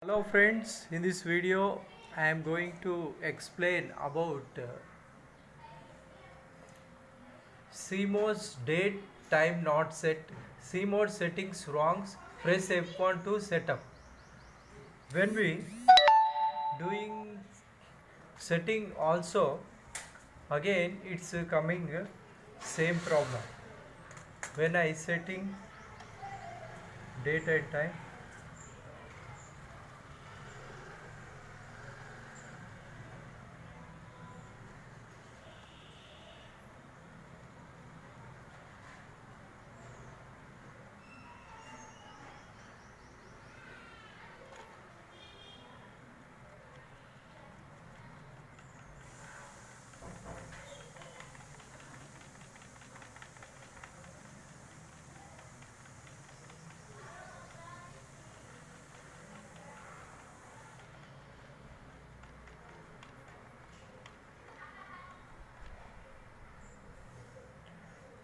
Hello friends, in this video I am going to explain about CMOS date time not set, CMOS settings wrongs, press F1 to setup. When we doing setting also, again it's coming same problem. When I setting date and time,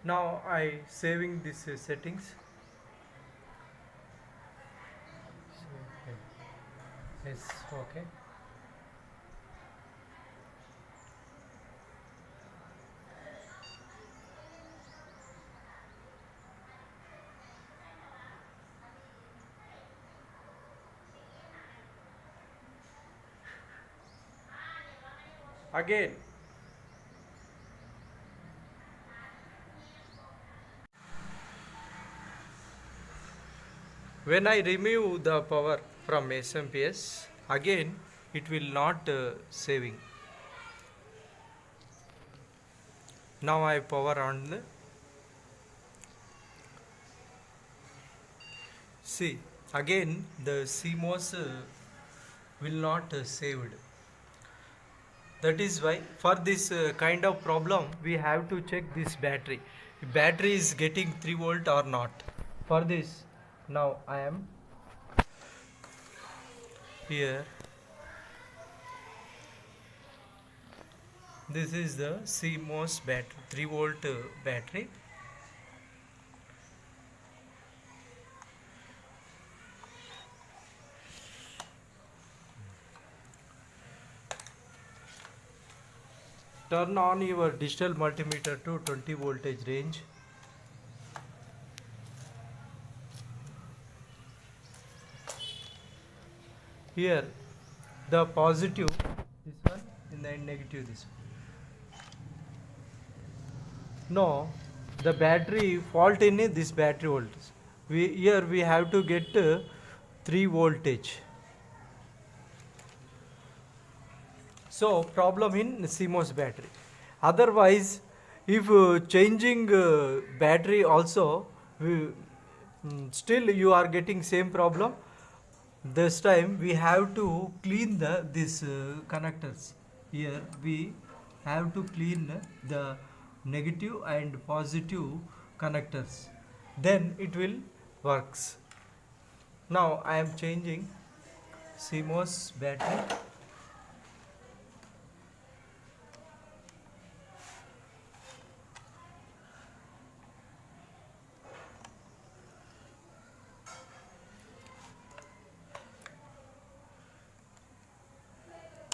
now I saving this settings. Yes, okay. Again, when I remove the power from SMPS, again it will not saving. Now I power on the, see again the CMOS will not saved. That is why for this kind of problem we have to check this battery. If battery is getting 3 volt or not. For this, now I am here. This is the CMOS battery, 3 volt battery. Turn on your digital multimeter to 20 voltage range. Here the positive this one and then negative this one. No, the battery fault in this battery voltage. Here we have to get 3 voltage. So problem in CMOS battery. Otherwise, if changing battery also, still you are getting same problem. This time we have to clean this connectors. Here we have to clean the negative and positive connectors. Then it will works. Now I am changing CMOS battery.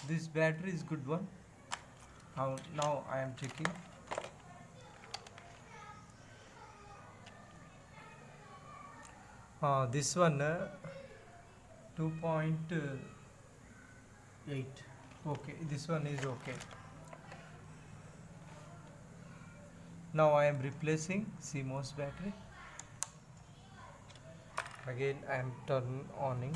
This battery is good one. Now I am checking. This one 2.8. Okay, this one is okay. Now I am replacing CMOS battery. Again I am on.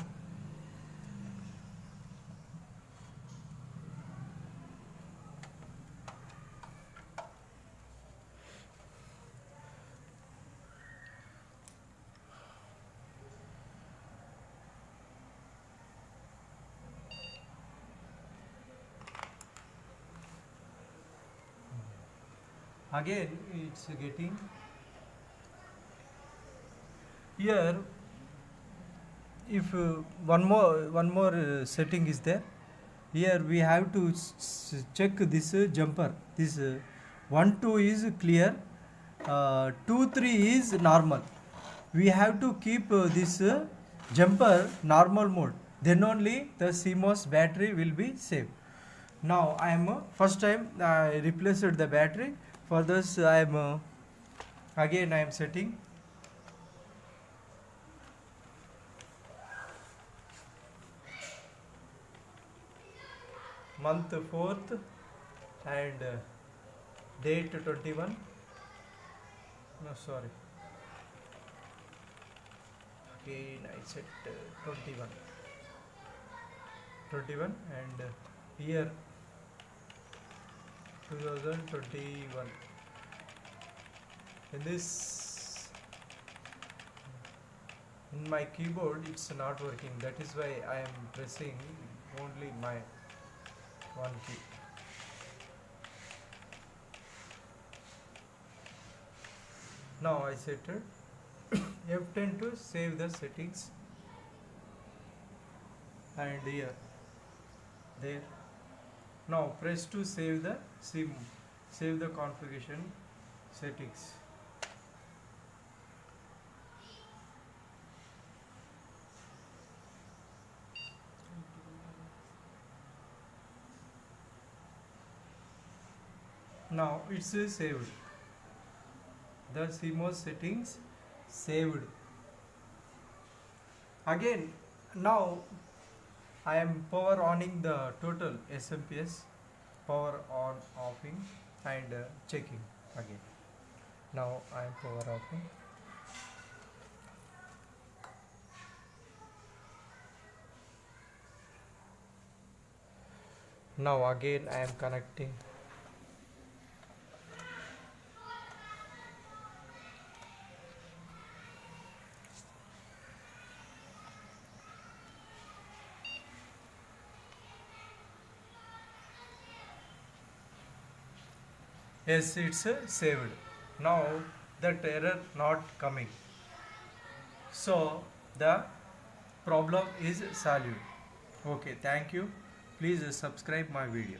Again it's getting here. If one more setting is there, here we have to check this jumper. This 1 2 is clear, 2 3 is normal. We have to keep this jumper normal mode. then only the CMOS battery will be saved. Now I am first time I replaced the battery. For this I am again I am setting month 4th and date 21. No, sorry, again I set 21 and year 2021. In this, in my keyboard it's not working, that is why I am pressing only my one key. Now I set it F10 to save the settings, and here, there. Now press to save the save the configuration settings. Now it's saved. The CMOS settings saved. Again, now I am power oning the total SMPS, power on offing and checking again. Now I am power offing. Now again I am connecting. Yes, it's saved. Now that error not coming. So the problem is solved. Okay, thank you. Please subscribe my video.